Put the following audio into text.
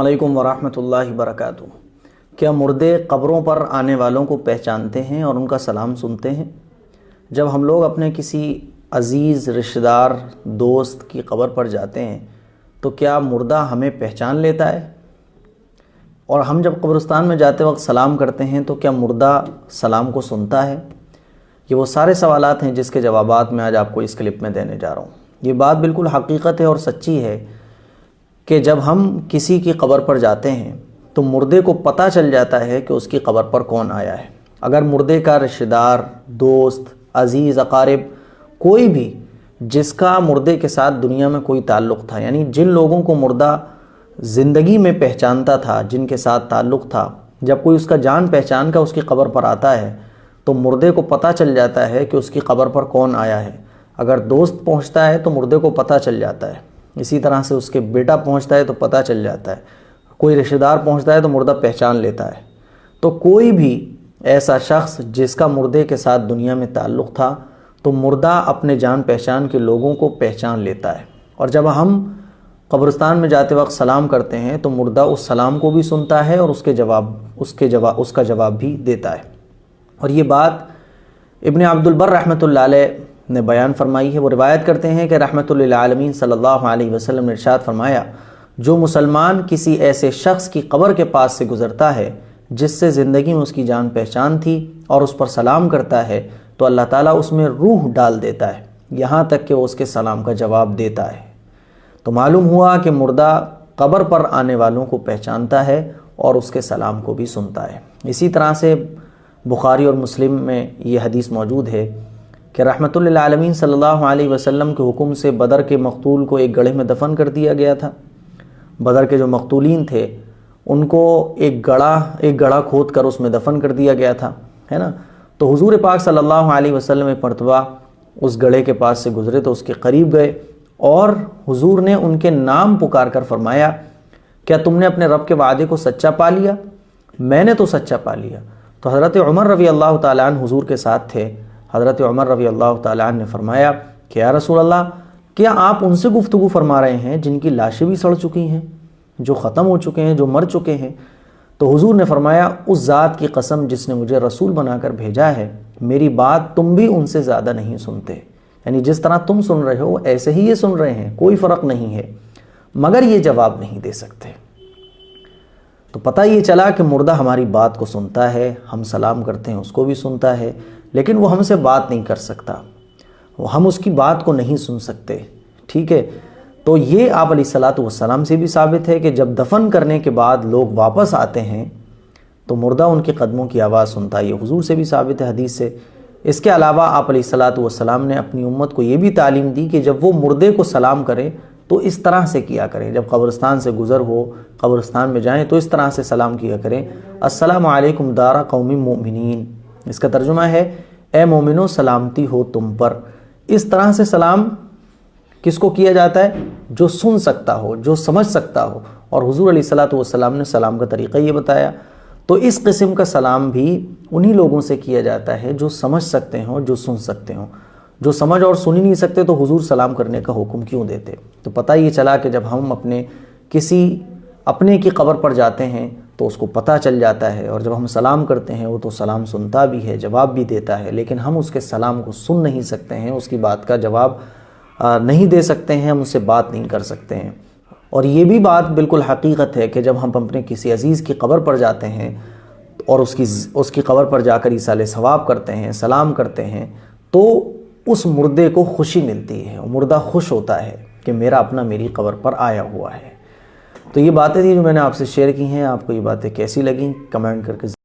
علیکم ورحمۃ اللہ وبرکاتہ۔ کیا مردے قبروں پر آنے والوں کو پہچانتے ہیں اور ان کا سلام سنتے ہیں؟ جب ہم لوگ اپنے کسی عزیز رشتہ دار دوست کی قبر پر جاتے ہیں تو کیا مردہ ہمیں پہچان لیتا ہے؟ اور ہم جب قبرستان میں جاتے وقت سلام کرتے ہیں تو کیا مردہ سلام کو سنتا ہے؟ یہ وہ سارے سوالات ہیں جس کے جوابات میں آج آپ کو اس کلپ میں دینے جا رہا ہوں۔ یہ بات بالکل حقیقت ہے اور سچی ہے کہ جب ہم کسی کی قبر پر جاتے ہیں تو مردے کو پتہ چل جاتا ہے کہ اس کی قبر پر کون آیا ہے۔ اگر مردے کا رشتہ دار، دوست، عزیز، اقارب کوئی بھی جس کا مردے کے ساتھ دنیا میں کوئی تعلق تھا، یعنی جن لوگوں کو مردہ زندگی میں پہچانتا تھا، جن کے ساتھ تعلق تھا، جب کوئی اس کا جان پہچان کا اس کی قبر پر آتا ہے تو مردے کو پتہ چل جاتا ہے کہ اس کی قبر پر کون آیا ہے۔ اگر دوست پہنچتا ہے تو مردے کو پتہ چل جاتا ہے، اسی طرح سے اس کے بیٹا پہنچتا ہے تو پتہ چل جاتا ہے، کوئی رشتہ دار پہنچتا ہے تو مردہ پہچان لیتا ہے۔ تو کوئی بھی ایسا شخص جس کا مردے کے ساتھ دنیا میں تعلق تھا تو مردہ اپنے جان پہچان کے لوگوں کو پہچان لیتا ہے، اور جب ہم قبرستان میں جاتے وقت سلام کرتے ہیں تو مردہ اس سلام کو بھی سنتا ہے اور اس کا جواب بھی دیتا ہے۔ اور یہ بات ابن عبد البر رحمۃ اللہ علیہ نے بیان فرمائی ہے۔ وہ روایت کرتے ہیں کہ رحمۃ للعالمین صلی اللہ علیہ وسلم نے ارشاد فرمایا، جو مسلمان کسی ایسے شخص کی قبر کے پاس سے گزرتا ہے جس سے زندگی میں اس کی جان پہچان تھی اور اس پر سلام کرتا ہے تو اللہ تعالیٰ اس میں روح ڈال دیتا ہے یہاں تک کہ وہ اس کے سلام کا جواب دیتا ہے۔ تو معلوم ہوا کہ مردہ قبر پر آنے والوں کو پہچانتا ہے اور اس کے سلام کو بھی سنتا ہے۔ اسی طرح سے بخاری اور مسلم میں یہ حدیث موجود ہے کہ رحمۃ للعالمین صلی اللہ علیہ وسلم کے حکم سے بدر کے مقتول کو ایک گڑھے میں دفن کر دیا گیا تھا۔ بدر کے جو مقتولین تھے ان کو ایک گڑھا کھود کر اس میں دفن کر دیا گیا تھا، ہے نا۔ تو حضور پاک صلی اللہ علیہ وسلم ایک مرتبہ اس گڑھے کے پاس سے گزرے تو اس کے قریب گئے اور حضور نے ان کے نام پکار کر فرمایا، کیا تم نے اپنے رب کے وعدے کو سچا پا لیا؟ میں نے تو سچا پا لیا۔ تو حضرت عمر رضی اللہ تعالیٰ عنہ حضور کے ساتھ تھے۔ حضرت عمر رضی اللہ تعالیٰ عنہ نے فرمایا کہ یا رسول اللہ، کیا آپ ان سے گفتگو فرما رہے ہیں جن کی لاشیں بھی سڑ چکی ہیں، جو ختم ہو چکے ہیں، جو مر چکے ہیں؟ تو حضور نے فرمایا، اس ذات کی قسم جس نے مجھے رسول بنا کر بھیجا ہے، میری بات تم بھی ان سے زیادہ نہیں سنتے، یعنی جس طرح تم سن رہے ہو ایسے ہی یہ سن رہے ہیں، کوئی فرق نہیں ہے، مگر یہ جواب نہیں دے سکتے۔ تو پتہ یہ چلا کہ مردہ ہماری بات کو سنتا ہے، ہم سلام کرتے ہیں اس کو بھی سنتا ہے، لیکن وہ ہم سے بات نہیں کر سکتا، ہم اس کی بات کو نہیں سن سکتے، ٹھیک ہے۔ تو یہ آپ علیہ الصلوۃ والسلام سے بھی ثابت ہے کہ جب دفن کرنے کے بعد لوگ واپس آتے ہیں تو مردہ ان کے قدموں کی آواز سنتا ہے، یہ حضور سے بھی ثابت ہے حدیث سے۔ اس کے علاوہ آپ علیہ الصلوۃ والسلام نے اپنی امت کو یہ بھی تعلیم دی کہ جب وہ مردے کو سلام کریں تو اس طرح سے کیا کریں، جب قبرستان سے گزر ہو، قبرستان میں جائیں تو اس طرح سے سلام کیا کریں، السلام علیکم دار قوم مؤمنین۔ اس کا ترجمہ ہے، اے مومنو سلامتی ہو تم پر۔ اس طرح سے سلام کس کو کیا جاتا ہے؟ جو سن سکتا ہو، جو سمجھ سکتا ہو، اور حضور علیہ الصلوۃ والسلام نے سلام کا طریقہ یہ بتایا۔ تو اس قسم کا سلام بھی انہی لوگوں سے کیا جاتا ہے جو سمجھ سکتے ہوں، جو سن سکتے ہوں۔ جو سمجھ اور سن ہی نہیں سکتے تو حضور سلام کرنے کا حکم کیوں دیتے؟ تو پتہ یہ چلا کہ جب ہم اپنے کی قبر پر جاتے ہیں تو اس کو پتہ چل جاتا ہے، اور جب ہم سلام کرتے ہیں وہ تو سلام سنتا بھی ہے، جواب بھی دیتا ہے، لیکن ہم اس کے سلام کو سن نہیں سکتے ہیں، اس کی بات کا جواب نہیں دے سکتے ہیں، ہم اس سے بات نہیں کر سکتے ہیں۔ اور یہ بھی بات بالکل حقیقت ہے کہ جب ہم اپنے کسی عزیز کی قبر پر جاتے ہیں اور اس کی قبر پر جا کر ایصال ثواب کرتے ہیں، سلام کرتے ہیں، تو اس مردے کو خوشی ملتی ہے، مردہ خوش ہوتا ہے کہ میرا اپنا میری قبر پر آیا ہوا ہے۔ تو یہ باتیں تھیں جو میں نے آپ سے شیئر کی ہیں۔ آپ کو یہ باتیں کیسی لگیں کمنٹ کر کے